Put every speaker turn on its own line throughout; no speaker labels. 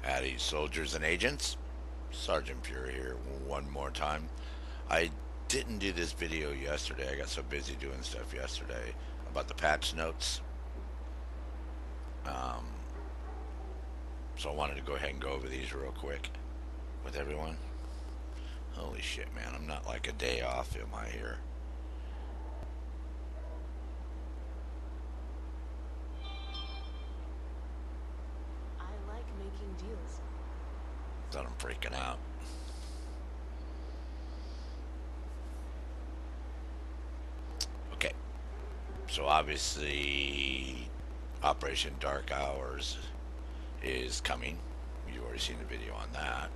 Howdy, soldiers and agents. Sergeant Fury here one more time. I didn't do this video yesterday. I got so busy doing stuff yesterday about the patch notes. Um, so I wanted to go ahead and go over these real quick with everyone. Holy shit, man. I'm not like a day off, am I here?
I like making deals.
Thought I'm freaking out. Okay. So obviously, Operation Dark Hours is coming. You've already seen the video on that.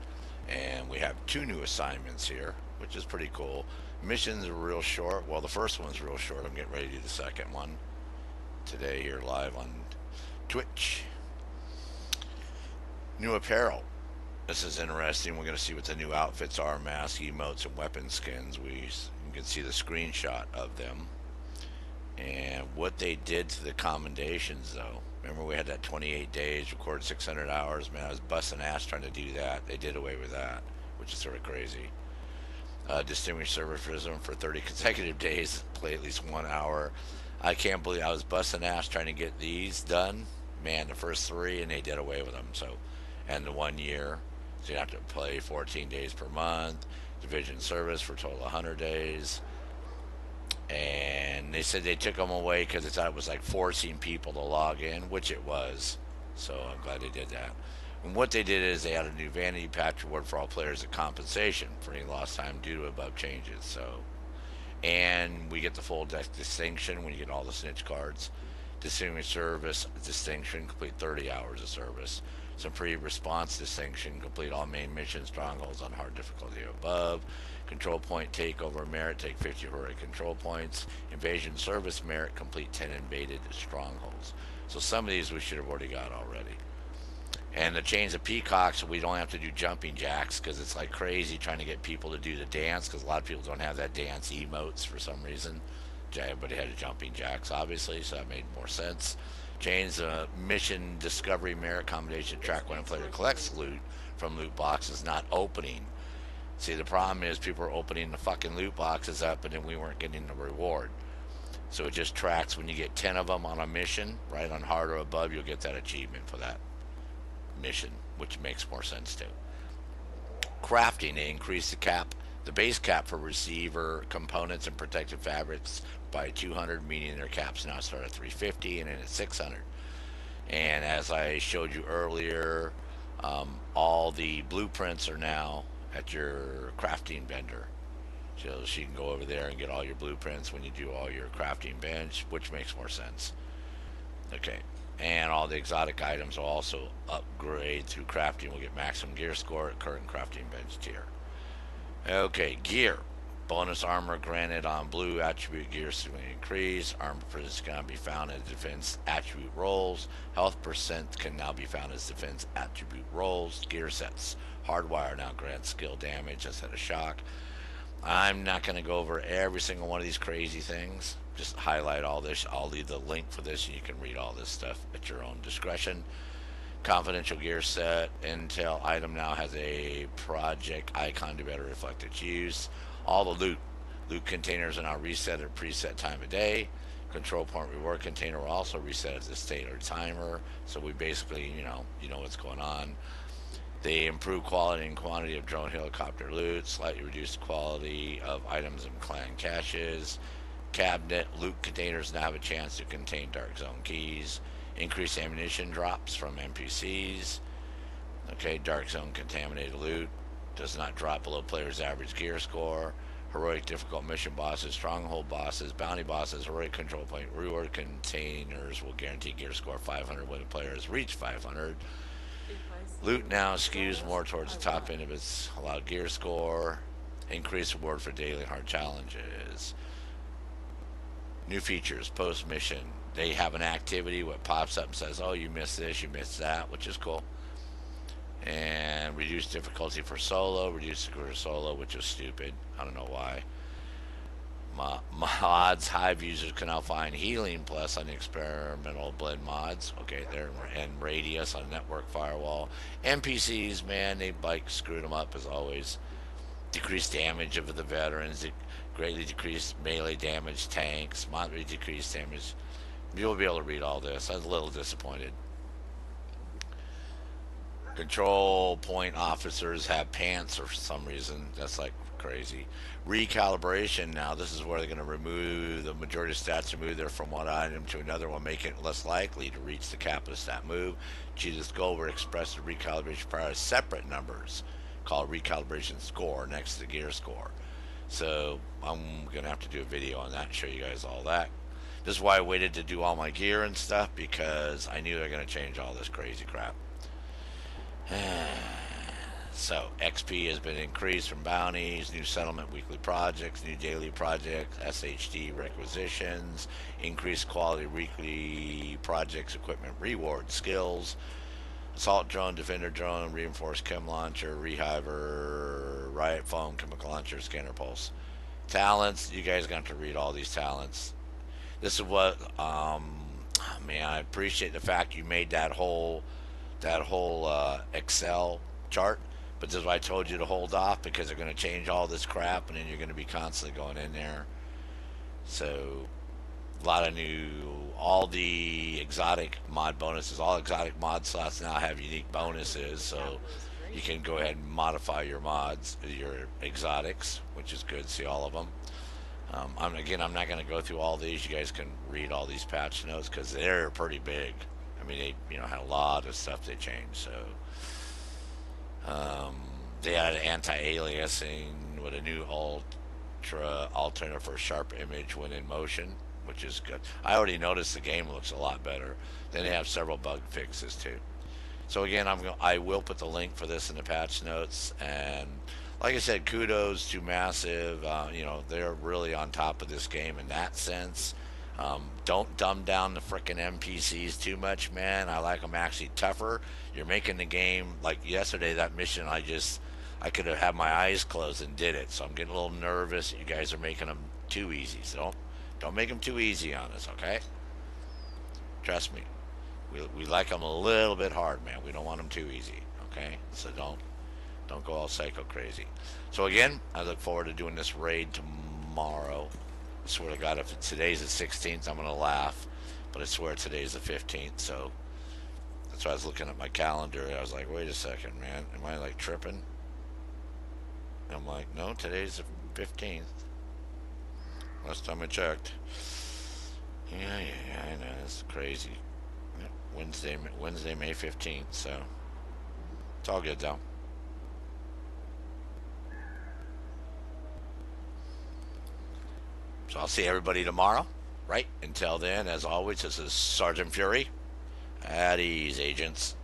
And we have two new assignments here, which is pretty cool. Missions are real short. Well, the first one's real short. I'm getting ready to do the second one today here live on Twitch. New apparel. This is interesting. We're going to see what the new outfits are, masks, emotes, and weapon skins. You can see the screenshot of them. And what they did to the commendations, though. Remember, we had that 28 days, recorded 600 hours. Man, I was busting ass trying to do that. They did away with that, which is sort of crazy. Distinguished serviceism for 30 consecutive days, play at least 1 hour. I can't believe I was busting ass trying to get these done. Man, the first three, and they did away with them. So, and the 1 year, so you have to play 14 days per month. Division service for a total of 100 days. And they said they took them away because they thought it was like forcing people to log in, which it was. So I'm glad they did that. And what they did is they had a new vanity patch reward for all players at compensation for any lost time due to above changes. So, and we get the full deck distinction when you get all the snitch cards. Distinguished service distinction, complete 30 hours of service. Some pre-response distinction, complete all main mission strongholds on hard difficulty above. Control point takeover merit, take 50 heroic control points. Invasion service merit, complete 10 invaded strongholds. So some of these we should have already got already. And the chains of peacocks, we don't have to do jumping jacks because it's like crazy trying to get people to do the dance because a lot of people don't have that dance emotes for some reason. Everybody had jumping jacks, obviously, so that made more sense. Chains mission discovery merit combination track when a player collects loot from loot boxes, not opening. See, the problem is people are opening the fucking loot boxes up and then we weren't getting the reward. So it just tracks when you get 10 of them on a mission, right, on hard or above, you'll get that achievement for that mission, which makes more sense too. Crafting, they increase the base cap for receiver components and protective fabrics by 200, meaning their caps now start at 350 and then at 600. And as I showed you earlier, all the blueprints are now at your crafting vendor. So you can go over there and get all your blueprints when you do all your crafting bench, which makes more sense. Okay. And all the exotic items will also upgrade through crafting. We'll get maximum gear score at current crafting bench tier. Okay, gear. Bonus armor granted on blue attribute gear significantly increase. Armor percent can now be found as defense attribute rolls. Health percent can now be found as defense attribute rolls. Gear sets. Hardwire now grants skill damage instead of shock. I'm not going to go over every single one of these crazy things. Just highlight all this. I'll leave the link for this and you can read all this stuff at your own discretion. Confidential gear set. Intel item now has a project icon to better reflect its use. All the loot containers are now reset at preset time of day. Control point reward container will also reset at the state or timer. So we basically, you know what's going on. They improve quality and quantity of drone helicopter loot, slightly reduce the quality of items in clan caches. Cabinet loot containers now have a chance to contain dark zone keys. Increased ammunition drops from NPCs. Okay, dark zone contaminated loot does not drop below player's average gear score. Heroic difficult mission bosses, stronghold bosses, bounty bosses, heroic control point reward containers will guarantee gear score 500 when the players reach 500. Loot now skews more towards the top end of its allowed gear score. Increased reward for daily hard challenges. New features post mission. They have an activity what pops up and says, oh, you missed this, you missed that, which is cool. And reduced difficulty for solo, reduced for solo, which is stupid. I don't know why. Mods, Hive users can now find Healing Plus on the experimental blend mods. Okay, there, and Radius on network firewall. NPCs, man, they like screwed them up as always. Decreased damage of the veterans, greatly decreased melee damage tanks, moderately decreased damage. You'll be able to read all this. I was a little disappointed. Control point officers have pants for some reason. That's like crazy. Recalibration now. This is where they're going to remove the majority of stats, remove there from one item to another one, making it less likely to reach the cap of the stat move. Achieve this goal were expressed in recalibration prior as separate numbers called recalibration score next to the gear score. So I'm going to have to do a video on that and show you guys all that. This is why I waited to do all my gear and stuff, because I knew they're going to change all this crazy crap. So, XP has been increased from bounties, new settlement weekly projects, new daily projects, SHD requisitions, increased quality weekly projects, equipment reward, skills, assault drone, defender drone, reinforced chem launcher, rehiver, riot foam, chemical launcher, scanner pulse. Talents, you guys got to read all these talents. This is what, man, I appreciate the fact you made that whole Excel chart. But this is why I told you to hold off, because they're going to change all this crap, and then you're going to be constantly going in there. So a lot of new, all the exotic mod bonuses, all exotic mod slots now have unique bonuses. So you can go ahead and modify your mods, your exotics, which is good. See all of them. I'm not going to go through all these. You guys can read all these patch notes because they're pretty big. I mean, they had a lot of stuff they changed. So they added anti-aliasing with a new ultra alternative for sharp image when in motion, which is good. I already noticed the game looks a lot better. Then they have several bug fixes too. So again, I will put the link for this in the patch notes. And like I said, kudos to Massive. They're really on top of this game in that sense. Don't dumb down the frickin' NPCs too much, man. I like them actually tougher. You're making the game like yesterday. That mission, I could have had my eyes closed and did it. So I'm getting a little nervous. You guys are making them too easy. So don't make them too easy on us, okay? Trust me. We like them a little bit hard, man. We don't want them too easy, okay? So don't go all psycho crazy. So again, I look forward to doing this raid tomorrow. I swear to God, if today's the 16th, I'm gonna laugh. But I swear today's the 15th. So that's why I was looking at my calendar. I was like, wait a second, man. Am I like tripping? And I'm like, no, today's the 15th. Last time I checked. Yeah, I know. It's crazy. Wednesday, May 15th. So it's all good though. So I'll see everybody tomorrow, right? Until then, as always, this is Sergeant Fury. At ease, agents.